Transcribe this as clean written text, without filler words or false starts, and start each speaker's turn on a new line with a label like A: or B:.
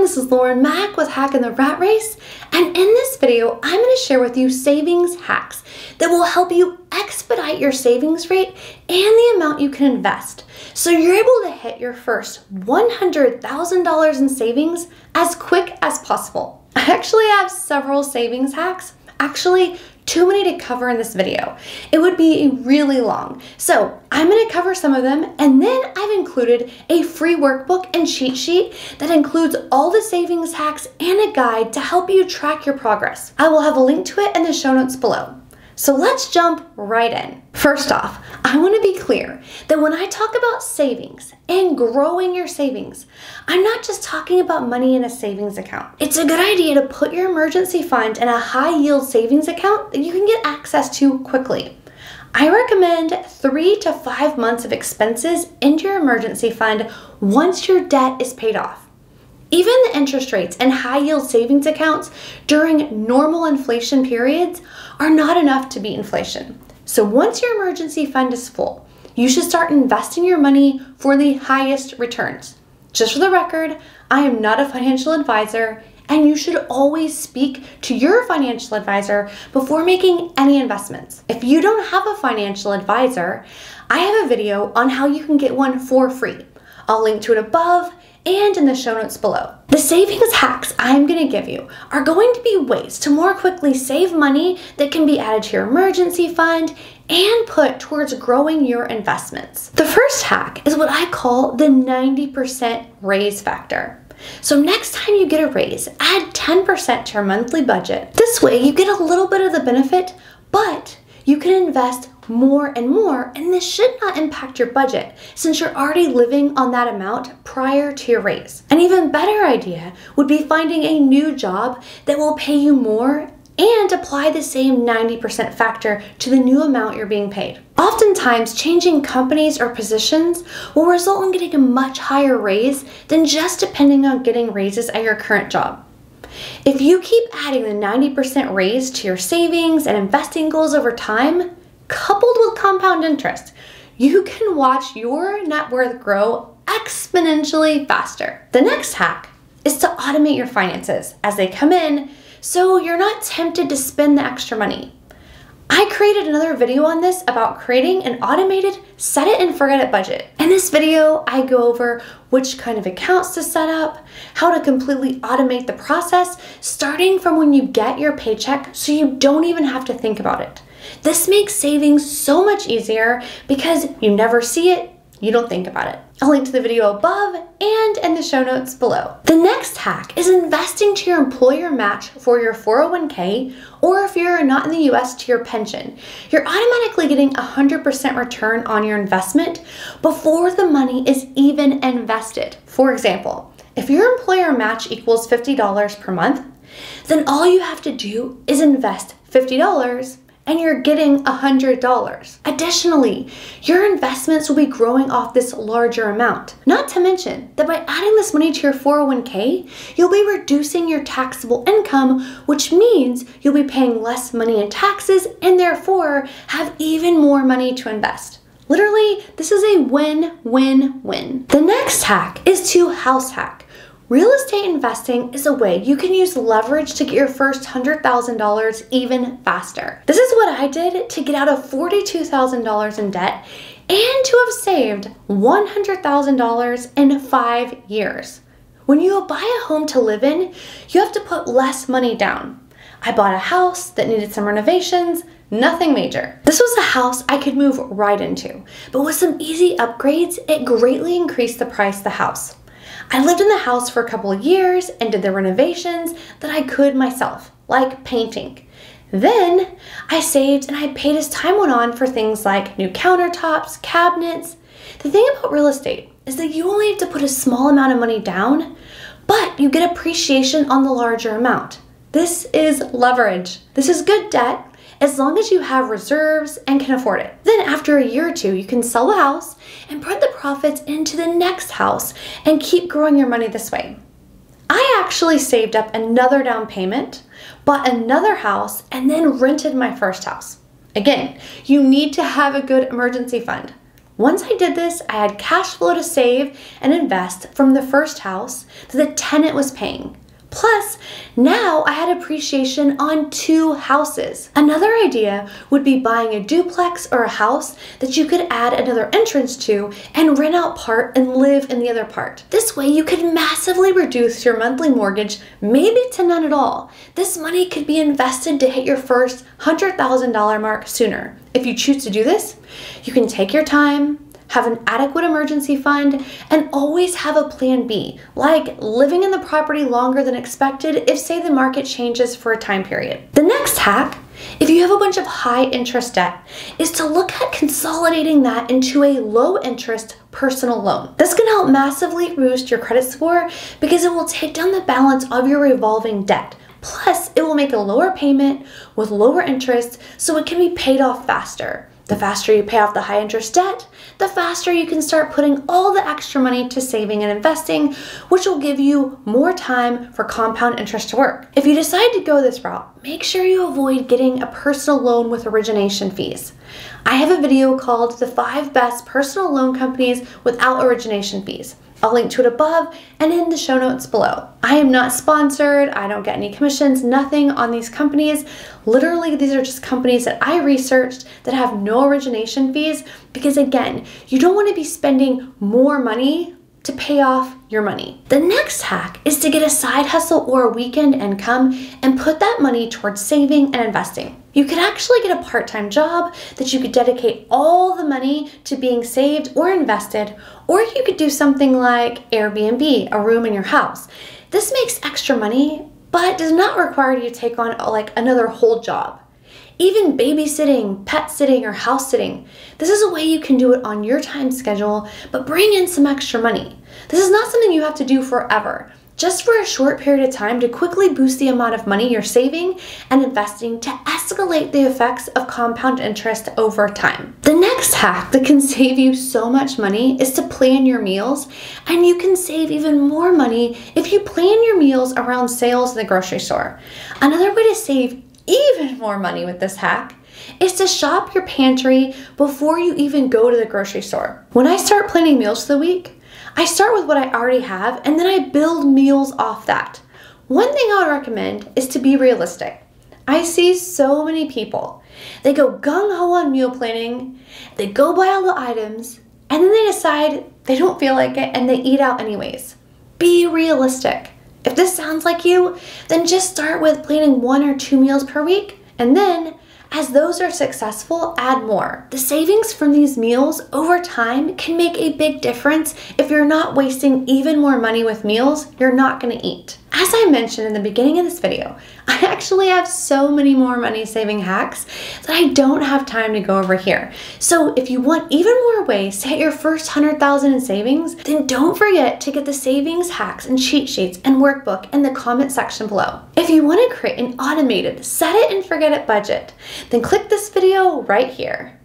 A: this is Lauren Mack with Hacking the Rat Race, and in this video, I'm going to share with you savings hacks that will help you expedite your savings rate and the amount you can invest, so you're able to hit your first $100,000 in savings as quick as possible. I actually have several savings hacks, actually too many to cover in this video. It would be really long. So I'm going to cover some of them, and then I've included a free workbook and cheat sheet that includes all the savings hacks and a guide to help you track your progress. I will have a link to it in the show notes below. So let's jump right in. First off, I want to be clear that when I talk about savings and growing your savings, I'm not just talking about money in a savings account. It's a good idea to put your emergency fund in a high yield savings account that you can get access to quickly. I recommend 3 to 5 months of expenses into your emergency fund once your debt is paid off. Even the interest rates in high yield savings accounts during normal inflation periods are not enough to beat inflation. So once your emergency fund is full, you should start investing your money for the highest returns. Just for the record, I am not a financial advisor, and you should always speak to your financial advisor before making any investments. If you don't have a financial advisor, I have a video on how you can get one for free. I'll link to it above and in the show notes below. The savings hacks I'm going to give you are going to be ways to more quickly save money that can be added to your emergency fund and put towards growing your investments. The first hack is what I call the 90% raise factor. So next time you get a raise, add 10% to your monthly budget. This way you get a little bit of the benefit, but you can invest more and more, and this should not impact your budget since you're already living on that amount prior to your raise. An even better idea would be finding a new job that will pay you more and apply the same 90% factor to the new amount you're being paid. Oftentimes, changing companies or positions will result in getting a much higher raise than just depending on getting raises at your current job. If you keep adding the 90% raise to your savings and investing goals over time, coupled with compound interest, you can watch your net worth grow exponentially faster. The next hack is to automate your finances as they come in so you're not tempted to spend the extra money. I created another video on this about creating an automated set it and forget it budget. In this video, I go over which kind of accounts to set up, how to completely automate the process, starting from when you get your paycheck so you don't even have to think about it. This makes savings so much easier because you never see it, you don't think about it. I'll link to the video above and in the show notes below. The next hack is investing to your employer match for your 401k, or if you're not in the US, to your pension. You're automatically getting 100% return on your investment before the money is even invested. For example, if your employer match equals $50 per month, then all you have to do is invest $50 and you're getting $100. Additionally, your investments will be growing off this larger amount. Not to mention that by adding this money to your 401k, you'll be reducing your taxable income, which means you'll be paying less money in taxes and therefore have even more money to invest. Literally, this is a win-win-win. The next hack is to house hack. Real estate investing is a way you can use leverage to get your first $100,000 even faster. This is what I did to get out of $42,000 in debt and to have saved $100,000 in 5 years. When you buy a home to live in, you have to put less money down. I bought a house that needed some renovations, nothing major. This was a house I could move right into, but with some easy upgrades, it greatly increased the price of the house. I lived in the house for a couple of years and did the renovations that I could myself, like painting. Then I saved and I paid as time went on for things like new countertops, cabinets. The thing about real estate is that you only have to put a small amount of money down, but you get appreciation on the larger amount. This is leverage. This is good debt as long as you have reserves and can afford it. Then after a year or two, you can sell the house and put the profits into the next house and keep growing your money this way. I actually saved up another down payment, bought another house, and then rented my first house. Again, you need to have a good emergency fund. Once I did this, I had cash flow to save and invest from the first house that the tenant was paying. Plus, now I had appreciation on 2 houses. Another idea would be buying a duplex or a house that you could add another entrance to and rent out part and live in the other part. This way you could massively reduce your monthly mortgage, maybe to none at all. This money could be invested to hit your first $100,000 mark sooner. If you choose to do this, you can take your time, have an adequate emergency fund, and always have a plan B, like living in the property longer than expected if, say, the market changes for a time period. The next hack, if you have a bunch of high interest debt, is to look at consolidating that into a low interest personal loan. This can help massively boost your credit score because it will take down the balance of your revolving debt. Plus, it will make a lower payment with lower interest so it can be paid off faster. The faster you pay off the high interest debt, the faster you can start putting all the extra money to saving and investing, which will give you more time for compound interest to work. If you decide to go this route, make sure you avoid getting a personal loan with origination fees. I have a video called The 5 Best Personal Loan Companies Without Origination Fees. I'll link to it above and in the show notes below. I am not sponsored, I don't get any commissions, nothing on these companies. Literally, these are just companies that I researched that have no origination fees because, again, you don't want to be spending more money to pay off your money. The next hack is to get a side hustle or a weekend income and put that money towards saving and investing. You could actually get a part-time job that you could dedicate all the money to being saved or invested, or you could do something like Airbnb, a room in your house. This makes extra money, but does not require you to take on like another whole job. Even babysitting, pet sitting, or house sitting. This is a way you can do it on your time schedule, but bring in some extra money. This is not something you have to do forever. Just for a short period of time to quickly boost the amount of money you're saving and investing to escalate the effects of compound interest over time. The next hack that can save you so much money is to plan your meals, and you can save even more money if you plan your meals around sales in the grocery store. Another way to save even more money with this hack is to shop your pantry before you even go to the grocery store. When I start planning meals for the week, I start with what I already have and then I build meals off that. One thing I would recommend is to be realistic. I see so many people. They go gung-ho on meal planning, they go buy all the items, and then they decide they don't feel like it and they eat out anyways. Be realistic. If this sounds like you, then just start with planning 1 or 2 meals per week, and then, as those are successful, add more. The savings from these meals over time can make a big difference if you're not wasting even more money with meals you're not gonna eat. As I mentioned in the beginning of this video, I actually have so many more money saving hacks that I don't have time to go over here. So if you want even more ways to hit your first $100,000 in savings, then don't forget to get the savings hacks and cheat sheets and workbook in the comment section below. If you want to create an automated set it and forget it budget, then click this video right here.